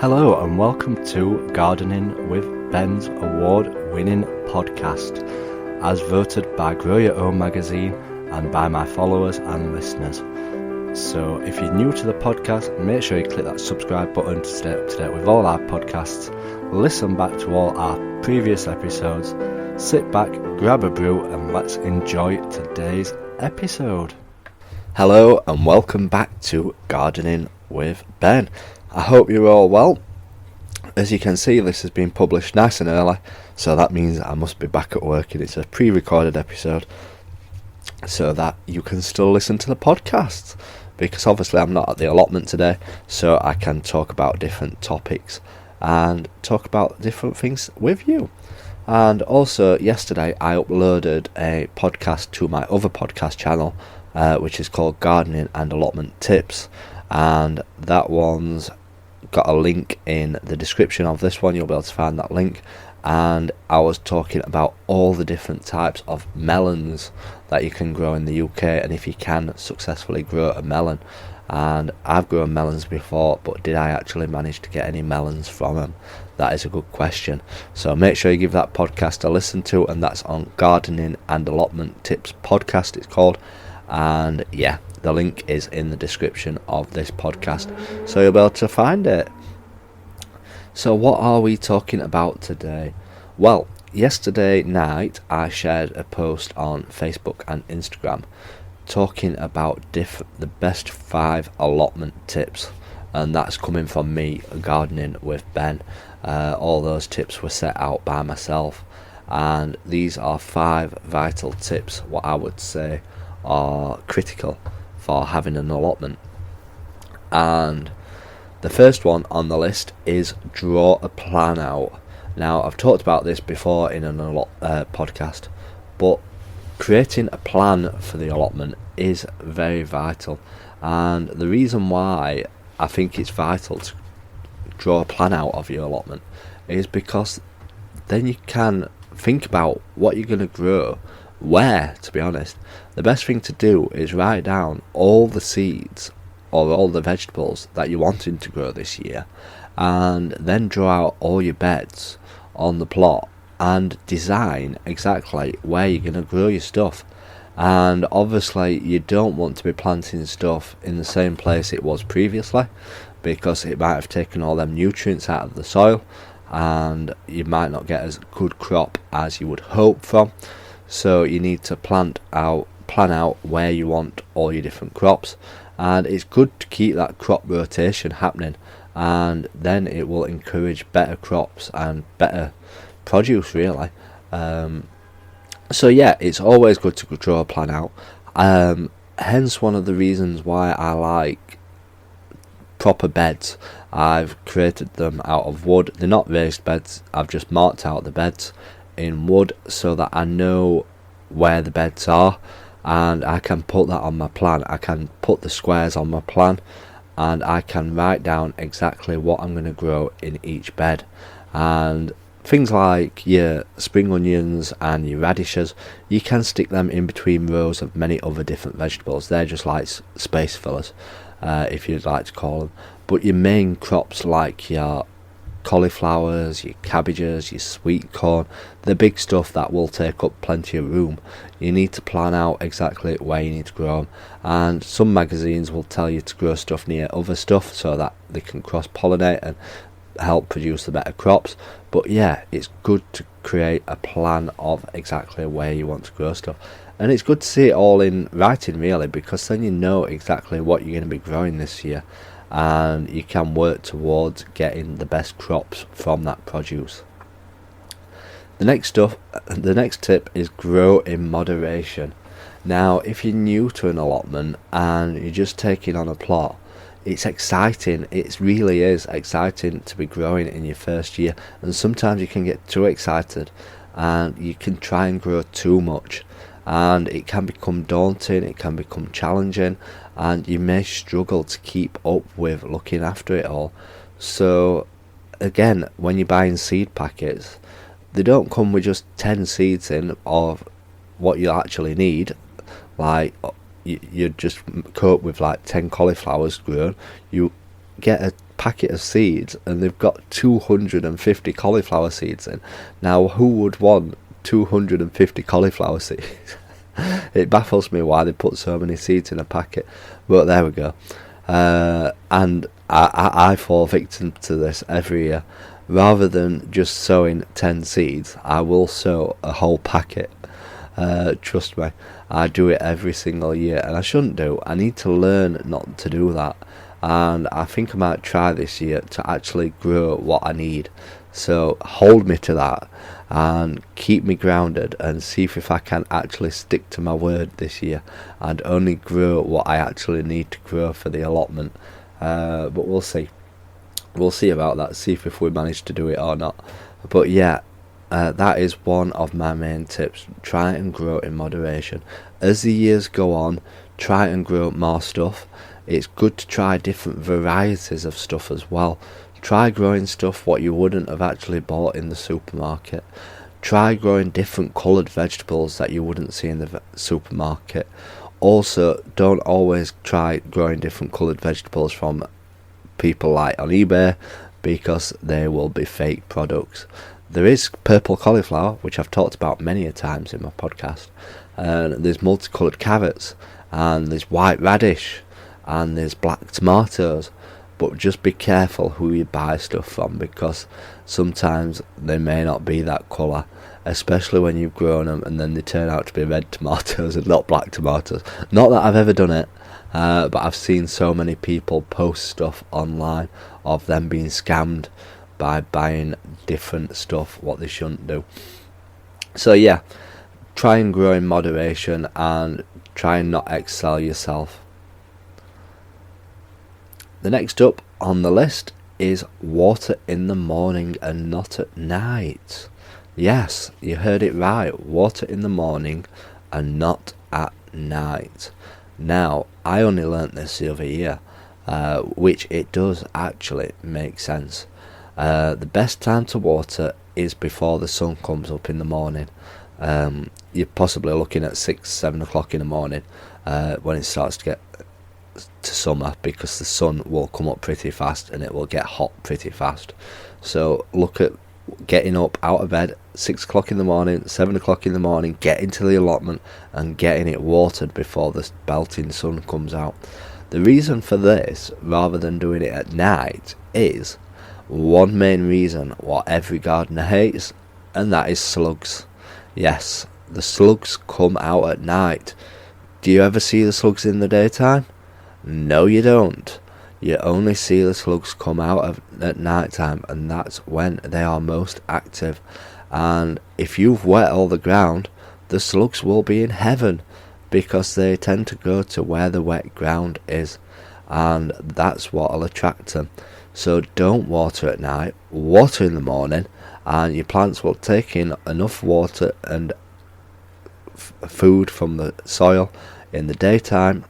Hello and welcome to Gardening with Ben's award-winning podcast, as voted by Grow Your Own magazine and by my followers and listeners. So if you're new to the podcast, make sure you click that subscribe button to stay up to date with all our podcasts, listen back to all our previous episodes, sit back, grab a brew and let's enjoy today's episode. Hello and welcome back to Gardening with Ben. I hope you're all well. As you can see, this has been published nice and early, so that means I must be back at work and it's a pre-recorded episode so that you can still listen to the podcasts, because obviously I'm not at the allotment today, so I can talk about different topics and talk about different things with you. And also yesterday I uploaded a podcast to my other podcast channel, which is called Gardening and Allotment Tips, and that one's got a link in the description of this one. You'll be able to find that link. And I was talking about all the different types of melons that you can grow in the UK, and if you can successfully grow a melon. And I've grown melons before, but did I actually manage to get any melons from them? That is a good question. So make sure you give that podcast a listen to, and that's on Gardening and Allotment Tips podcast it's called. And yeah, the link is in the description of this podcast, so you'll be able to find it. So what are we talking about today? Well, yesterday night I shared a post on Facebook and Instagram talking about the best 5 allotment tips, and that's coming from me, Gardening with Ben. All those tips were set out by myself, and these are 5 vital tips, what I would say are critical for having an allotment. And the first one on the list is draw a plan out. Now, I've talked about this before in an podcast, but creating a plan for the allotment is very vital. And the reason why I think it's vital to draw a plan out of your allotment is because then you can think about what you're going to grow, where, to be honest. The best thing to do is write down all the seeds or all the vegetables that you're wanting to grow this year, and then draw out all your beds on the plot and design exactly where you're going to grow your stuff. And obviously you don't want to be planting stuff in the same place it was previously, because it might have taken all them nutrients out of the soil and you might not get as good crop as you would hope from. So you need to plan out where you want all your different crops, and it's good to keep that crop rotation happening, and then it will encourage better crops and better produce, really. So yeah, it's always good to draw a plan out. Hence one of the reasons why I like proper beds. I've created them out of wood. They're not raised beds, I've just marked out the beds in wood so that I know where the beds are, and I can put that on my plan. I can put the squares on my plan, and I can write down exactly what I'm going to grow in each bed. And things like your spring onions and your radishes, you can stick them in between rows of many other different vegetables. They're just like space fillers, if you'd like to call them. But your main crops, like your cauliflowers, your cabbages, your sweet corn, the big stuff that will take up plenty of room, you need to plan out exactly where you need to grow them. And some magazines will tell you to grow stuff near other stuff so that they can cross-pollinate and help produce the better crops. But yeah, it's good to create a plan of exactly where you want to grow stuff, and it's good to see it all in writing, really, because then you know exactly what you're going to be growing this year, and you can work towards getting the best crops from that produce. The next tip is grow in moderation. Now, if you're new to an allotment and you're just taking on a plot, it's exciting. It really is exciting to be growing in your first year, and sometimes you can get too excited and you can try and grow too much, and it can become daunting, it can become challenging, and you may struggle to keep up with looking after it all. So again, when you're buying seed packets, they don't come with just 10 seeds in of what you actually need. You just cope with like 10 cauliflowers grown. You get a packet of seeds and they've got 250 cauliflower seeds in. Now, who would want 250 cauliflower seeds? It baffles me why they put so many seeds in a packet, but there we go. And I fall victim to this every year. Rather than just sowing 10 seeds, I will sow a whole packet. Trust me, I do it every single year, and I shouldn't do. I need to learn not to do that, and I think I might try this year to actually grow what I need. So hold me to that and keep me grounded and see if I can actually stick to my word this year and only grow what I actually need to grow for the allotment. But we'll see. We'll see about that, see if we manage to do it or not. But yeah, that is one of my main tips. Try and grow in moderation. As the years go on, try and grow more stuff. It's good to try different varieties of stuff as well. Try growing stuff what you wouldn't have actually bought in the supermarket. Try growing different coloured vegetables that you wouldn't see in the supermarket. Also, don't always try growing different coloured vegetables from people like on eBay, because they will be fake products. There is purple cauliflower, which I've talked about many a times in my podcast, and there's multicoloured carrots, and there's white radish, and there's black tomatoes. But just be careful who you buy stuff from, because sometimes they may not be that colour, especially when you've grown them and then they turn out to be red tomatoes and not black tomatoes. Not that I've ever done it, but I've seen so many people post stuff online of them being scammed by buying different stuff what they shouldn't do. So yeah, try and grow in moderation and try and not excel yourself. The next up on the list is water in the morning and not at night. Yes, you heard it right, water in the morning and not at night. Now, I only learnt this the other year, which it does actually make sense. The best time to water is before the sun comes up in the morning. You're possibly looking at 6-7 o'clock in the morning when it starts to get to summer, because the sun will come up pretty fast and it will get hot pretty fast. So look at getting up out of bed 6 o'clock in the morning, 7 o'clock in the morning, getting to the allotment and getting it watered before the belting sun comes out. The reason for this, rather than doing it at night, is one main reason what every gardener hates, and that is slugs. Yes, the slugs come out at night. Do you ever see the slugs in the daytime? No, you don't. You only see the slugs come out at night time, and that's when they are most active. And if you've wet all the ground, the slugs will be in heaven, because they tend to go to where the wet ground is, and that's what will attract them. So don't water at night, water in the morning, and your plants will take in enough water and food from the soil in the daytime,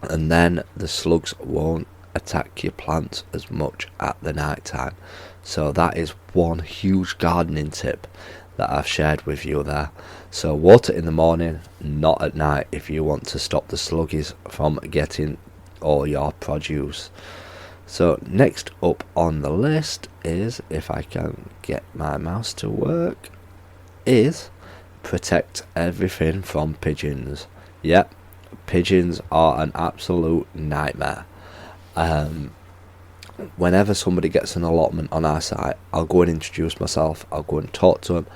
and then the slugs won't attack your plants as much at the night time. So that is one huge gardening tip that I've shared with you there. So water in the morning, not at night, if you want to stop the sluggies from getting all your produce. So next up on the list is, if I can get my mouse to work, is protect everything from pigeons. Yep, pigeons are an absolute nightmare. Whenever somebody gets an allotment on our site, I'll go and introduce myself, I'll go and talk to them,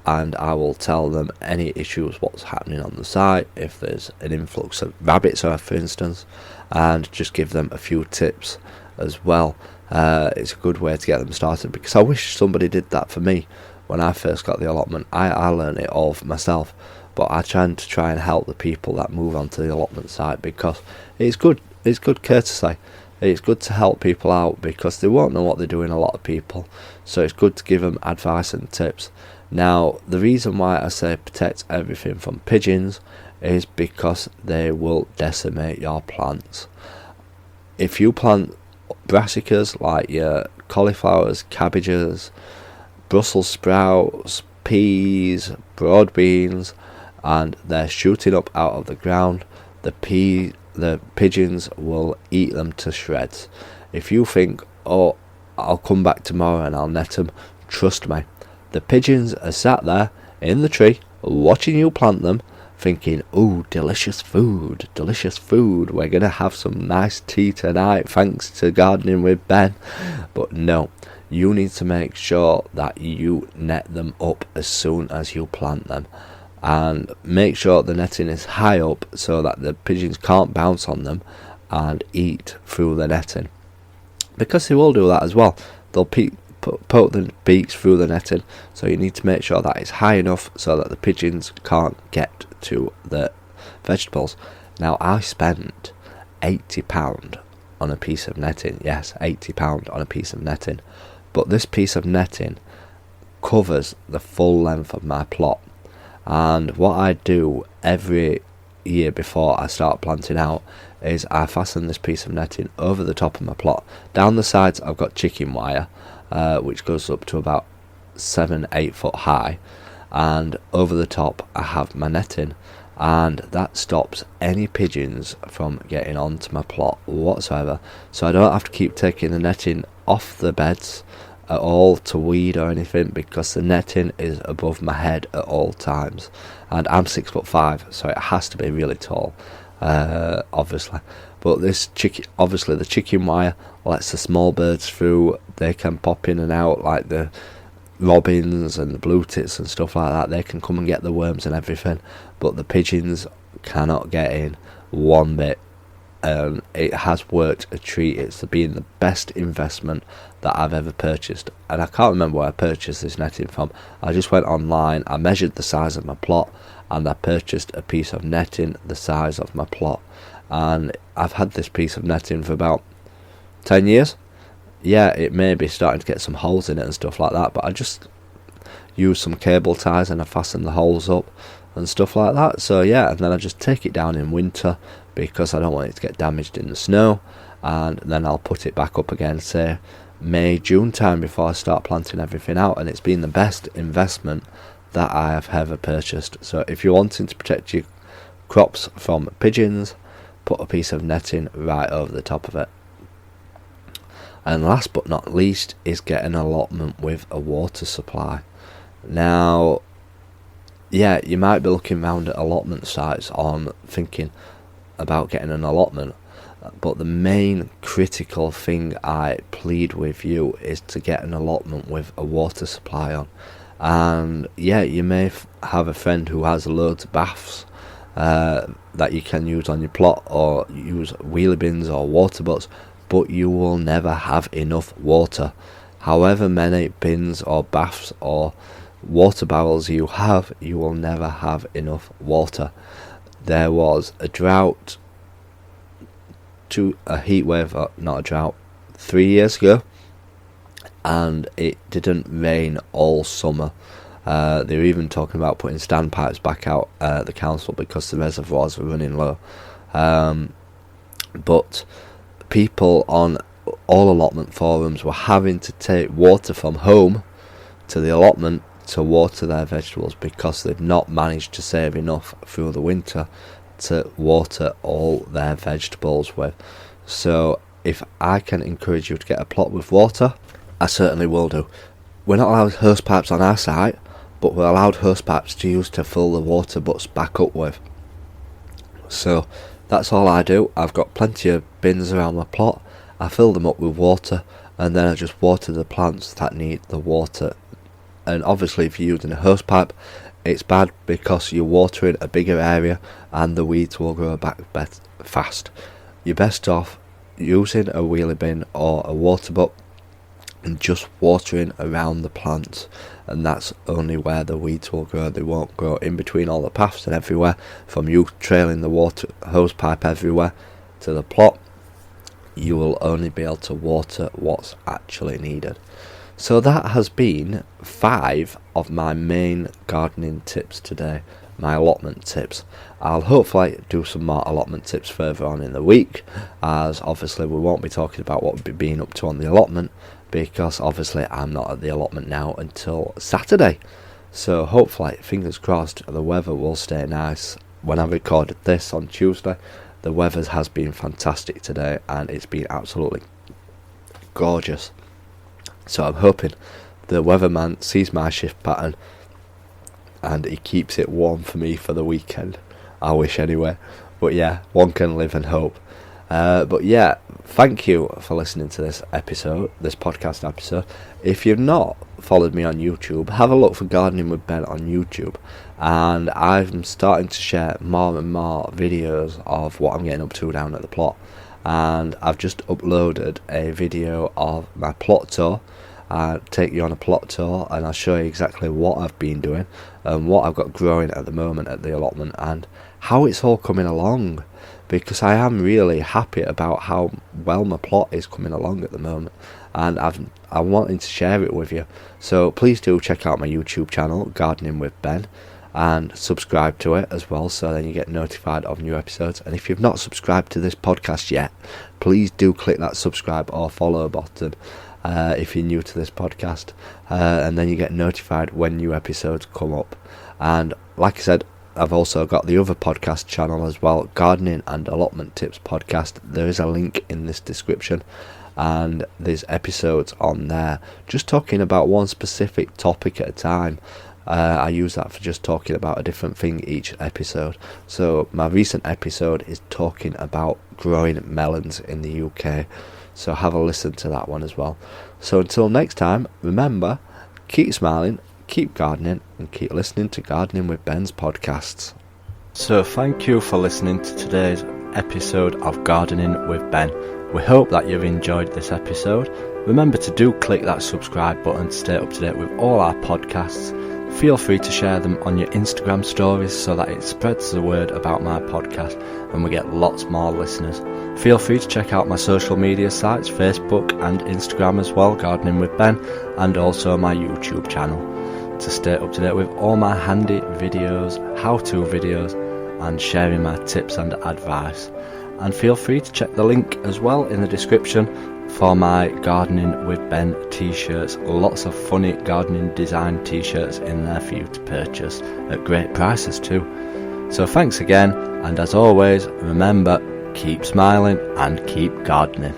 and I will tell them any issues, what's happening on the site, if there's an influx of rabbits, for instance, and just give them a few tips as well. It's a good way to get them started, because I wish somebody did that for me when I first got the allotment. I learned it all for myself, but I try and help the people that move on to the allotment site, because it's good courtesy. It's good to help people out, because they won't know what they're doing, a lot of people, so it's good to give them advice and tips. Now, the reason why I say protect everything from pigeons is because they will decimate your plants. If you plant brassicas like your cauliflowers, cabbages, Brussels sprouts, peas, broad beans, and they're shooting up out of the ground, the pigeons will eat them to shreds. If you think, oh, I'll come back tomorrow and I'll net them. Trust me, the pigeons are sat there in the tree watching you plant them, thinking, oh, delicious food, we're going to have some nice tea tonight thanks to Gardening with Ben. But no, you need to make sure that you net them up as soon as you plant them, and make sure the netting is high up so that the pigeons can't bounce on them and eat through the netting, because they will do that as well. They'll poke the beaks through the netting, so you need to make sure that it's high enough so that the pigeons can't get to the vegetables. Now, I spent £80 on a piece of netting. Yes, £80 on a piece of netting. But this piece of netting covers the full length of my plot. And what I do every year before I start planting out is I fasten this piece of netting over the top of my plot. Down the sides I've got chicken wire, which goes up to about 7-8 foot high, and over the top I have my netting, and that stops any pigeons from getting onto my plot whatsoever. So I don't have to keep taking the netting off the beds at all to weed or anything, because the netting is above my head at all times, and I'm 6'5", so it has to be really tall, obviously. But this the chicken wire lets the small birds through. They can pop in and out, like the robins and the blue tits and stuff like that. They can come and get the worms and everything, but the pigeons cannot get in one bit. It has worked a treat. It's been the best investment that I've ever purchased, and I can't remember where I purchased this netting from. I just went online, I measured the size of my plot, and I purchased a piece of netting the size of my plot, and I've had this piece of netting for about 10 years. Yeah, it may be starting to get some holes in it and stuff like that, but I just use some cable ties and I fasten the holes up and stuff like that. So yeah, and then I just take it down in winter because I don't want it to get damaged in the snow, and then I'll put it back up again, say May, June time, before I start planting everything out. And it's been the best investment that I have ever purchased. So if you're wanting to protect your crops from pigeons, put a piece of netting right over the top of it. And last but not least is get an allotment with a water supply. Now, yeah, you might be looking around at allotment sites on thinking about getting an allotment, but the main critical thing I plead with you is to get an allotment with a water supply on. And yeah, you may have a friend who has loads of baths that you can use on your plot, or use wheelie bins or water butts, but you will never have enough water. However many bins or baths or water barrels you have, you will never have enough water. There was a drought, a heat wave, not a drought, 3 years ago, and it didn't rain all summer. They were even talking about putting standpipes back out at the council because the reservoirs were running low. But people on all allotment forums were having to take water from home to the allotment to water their vegetables because they've not managed to save enough through the winter to water all their vegetables with. So if I can encourage you to get a plot with water, I certainly will do. We're not allowed hose pipes on our site, but we're allowed hose pipes to use to fill the water butts back up with. So that's all I do. I've got plenty of bins around my plot. I fill them up with water, and then I just water the plants that need the water. And obviously if you're using a hose pipe, it's bad because you're watering a bigger area and the weeds will grow back fast. You're best off using a wheelie bin or a water butt and just watering around the plants, and that's only where the weeds will grow. They won't grow in between all the paths and everywhere from you trailing the water hose pipe everywhere to the plot. You will only be able to water what's actually needed. So that has been 5 of my main gardening tips today, my allotment tips. I'll hopefully do some more allotment tips further on in the week, as obviously we won't be talking about what we've been up to on the allotment, because obviously I'm not at the allotment now until Saturday. So hopefully, fingers crossed, the weather will stay nice. When I recorded this on Tuesday, the weather has been fantastic today, and it's been absolutely gorgeous. So I'm hoping the weatherman sees my shift pattern and he keeps it warm for me for the weekend. I wish anyway. But yeah, one can live and hope. But yeah, thank you for listening to this podcast episode. If you've not followed me on YouTube, have a look for Gardening with Ben on YouTube. And I'm starting to share more and more videos of what I'm getting up to down at the plot. And I've just uploaded a video of my plot tour. I'll take you on a plot tour and I'll show you exactly what I've been doing and what I've got growing at the moment at the allotment and how it's all coming along, because I am really happy about how well my plot is coming along at the moment, and I'm wanting to share it with you. So please do check out my YouTube channel, Gardening with Ben, and subscribe to it as well, so then you get notified of new episodes. And if you've not subscribed to this podcast yet, please do click that subscribe or follow button if you're new to this podcast, and then you get notified when new episodes come up. And like I said, I've also got the other podcast channel as well, Gardening and Allotment Tips Podcast. There is a link in this description, and there's episodes on there just talking about one specific topic at a time. I use that for just talking about a different thing each episode. So my recent episode is talking about growing melons in the UK. So have a listen to that one as well. So until next time, remember, keep smiling, keep gardening, and keep listening to Gardening with Ben's podcasts. So thank you for listening to today's episode of Gardening with Ben. We hope that you've enjoyed this episode. Remember to do click that subscribe button to stay up to date with all our podcasts. Feel free to share them on your Instagram stories so that it spreads the word about my podcast and we get lots more listeners. Feel free to check out my social media sites, Facebook and Instagram as well, Gardening with Ben, and also my YouTube channel, to stay up to date with all my handy videos, how-to videos, and sharing my tips and advice. And feel free to check the link as well in the description for my Gardening with Ben t-shirts. Lots of funny gardening design t-shirts in there for you to purchase at great prices too. So thanks again, and as always, remember, keep smiling and keep gardening.